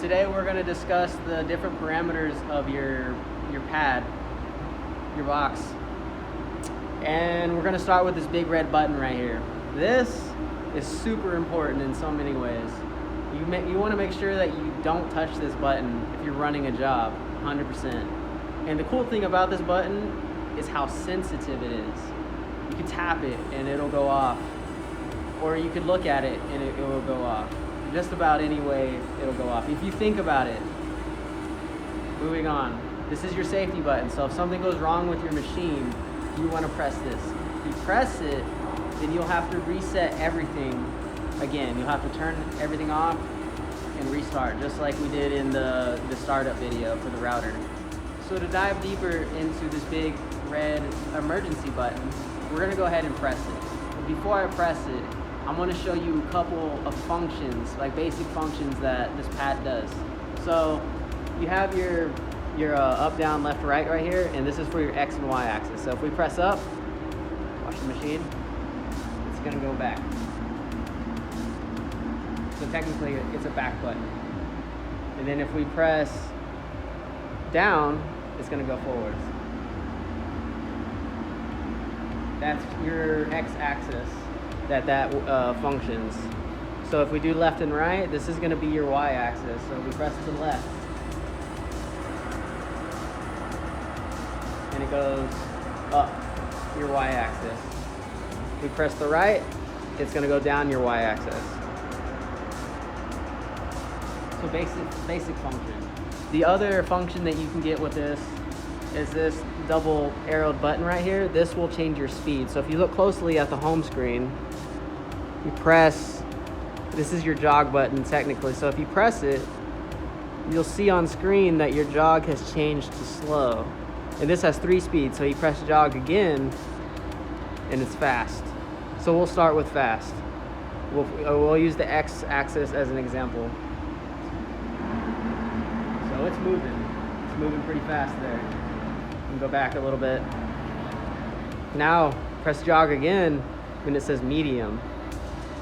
today we're going to discuss the different parameters of your pad, your box. And we're going to start with this big red button right here. This is super important in so many ways. You want to make sure that you don't touch this button if you're running a job, 100%. And the cool thing about this button is how sensitive it is. You can tap it and it'll go off, or you could look at it and it will go off. Just about any way it'll go off. If you think about it, moving on, this is your safety button. So if something goes wrong with your machine, you want to press this. If you press it, then you'll have to reset everything again. You'll have to turn everything off and restart, just like we did in the startup video for the router. So to dive deeper into this big red emergency button, we're going to go ahead and press it. But before I press it, I'm going to show you a couple of functions, like basic functions that this pad does. So you have your up, down, left, right here, and this is for your X and Y axis. So if we press up, watch the machine, it's going to go back. So technically it's a back button. And then if we press down, it's going to go forwards. That's your X axis that functions. So if we do left and right, this is going to be your Y axis. So we press to the left, and it goes up your Y axis. We press the right, it's going to go down your Y axis. So basic function. The other function that you can get with this is this double arrowed button right here. This will change your speed. So if you look closely at the home screen, you press, this is your jog button technically. So if you press it, you'll see on screen that your jog has changed to slow. And this has 3 speeds. So you press jog again and it's fast. So we'll start with fast. We'll use the X axis as an example. So it's moving pretty fast there. And go back a little bit. Now press jog again when it says medium.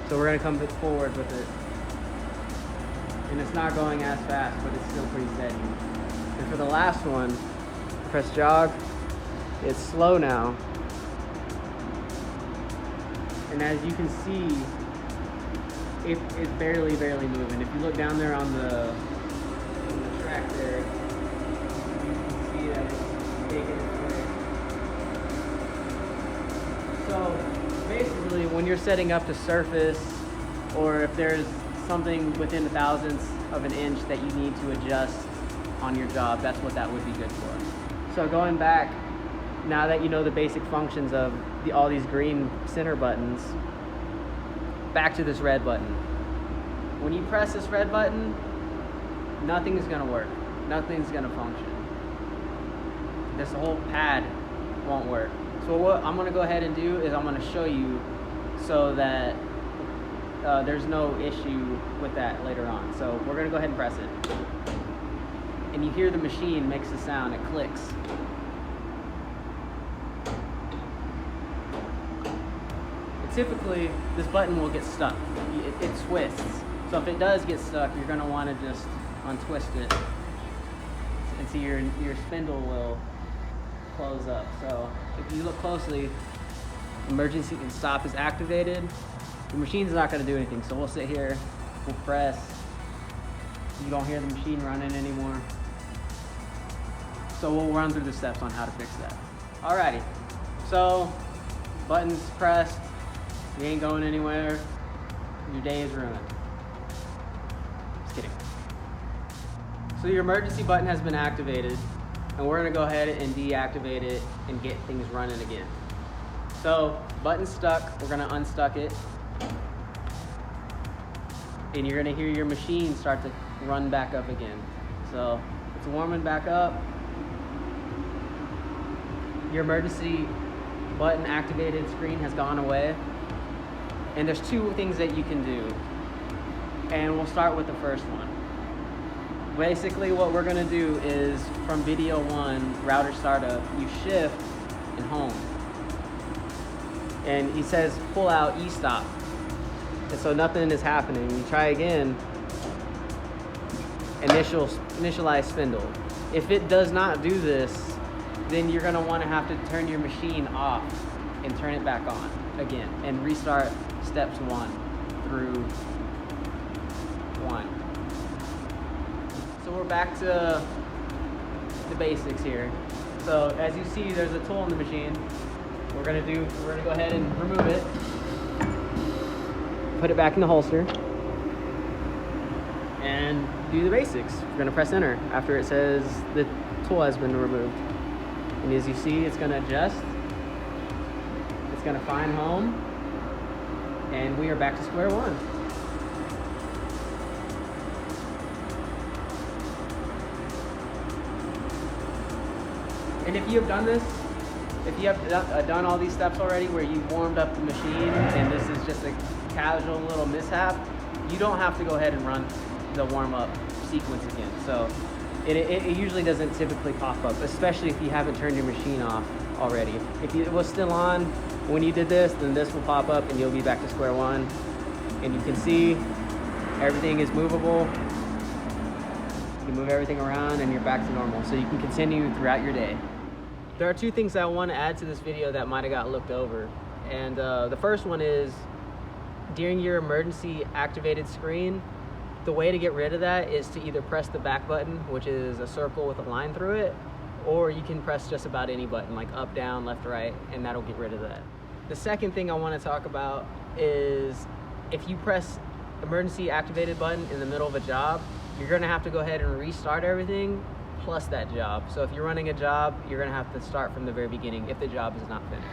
So we're going to come forward with it. And it's not going as fast, but it's still pretty steady. And for the last one, press jog. It's slow now. And as you can see, it's barely moving. If you look down there on the track there, you can see that it's taking its way. So basically, when you're setting up the surface, or if there's something within the thousandths of an inch that you need to adjust on your job, that's what that would be good for. So going back, now that you know the basic functions of all these green center buttons, back to this red button. When you press this red button, nothing's going to work. Nothing's going to function. This whole pad won't work. So what I'm going to go ahead and do is I'm going to show you so that there's no issue with that later on. So we're going to go ahead and press it. And you hear the machine makes a sound, it clicks. And typically, this button will get stuck. It twists. So if it does get stuck, you're going to want to just untwist it. And so your spindle will close up. So if you look closely, emergency stop is activated. The machine's not going to do anything. So we'll sit here, we'll press. You don't hear the machine running anymore. So we'll run through the steps on how to fix that. Alrighty, so button's pressed, you ain't going anywhere, your day is ruined. Just kidding. So your emergency button has been activated, and we're gonna go ahead and deactivate it and get things running again. So button's stuck, we're gonna unstuck it, and you're gonna hear your machine start to run back up again. So it's warming back up. Your emergency button activated screen has gone away. And there's 2 things that you can do. And we'll start with the first one. Basically what we're gonna do is from video 1, router startup, you shift and home. And he says pull out E-stop. And so nothing is happening. You try again. initialize spindle. If it does not do this, then you're gonna wanna have to turn your machine off and turn it back on again and restart steps 1 through 1. So we're back to the basics here. So as you see, there's a tool in the machine. We're gonna go ahead and remove it, put it back in the holster, and do the basics. We're gonna press enter after it says the tool has been removed. And as you see, it's gonna adjust. It's gonna find home, and we are back to square one. And if you have done this, if you have done all these steps already where you've warmed up the machine and this is just a casual little mishap, you don't have to go ahead and run the warm-up sequence again. So it usually doesn't typically pop up, especially if you haven't turned your machine off already. If it was still on when you did this, then this will pop up and you'll be back to square one. And you can see everything is movable. You can move everything around and you're back to normal. So you can continue throughout your day. There are 2 things I want to add to this video that might have got looked over. And the first one is, during your emergency activated screen, the way to get rid of that is to either press the back button, which is a circle with a line through it, or you can press just about any button, like up, down, left, right, and that'll get rid of that. The second thing I want to talk about is, if you press emergency activated button in the middle of a job, you're going to have to go ahead and restart everything plus that job. So if you're running a job, you're going to have to start from the very beginning if the job is not finished.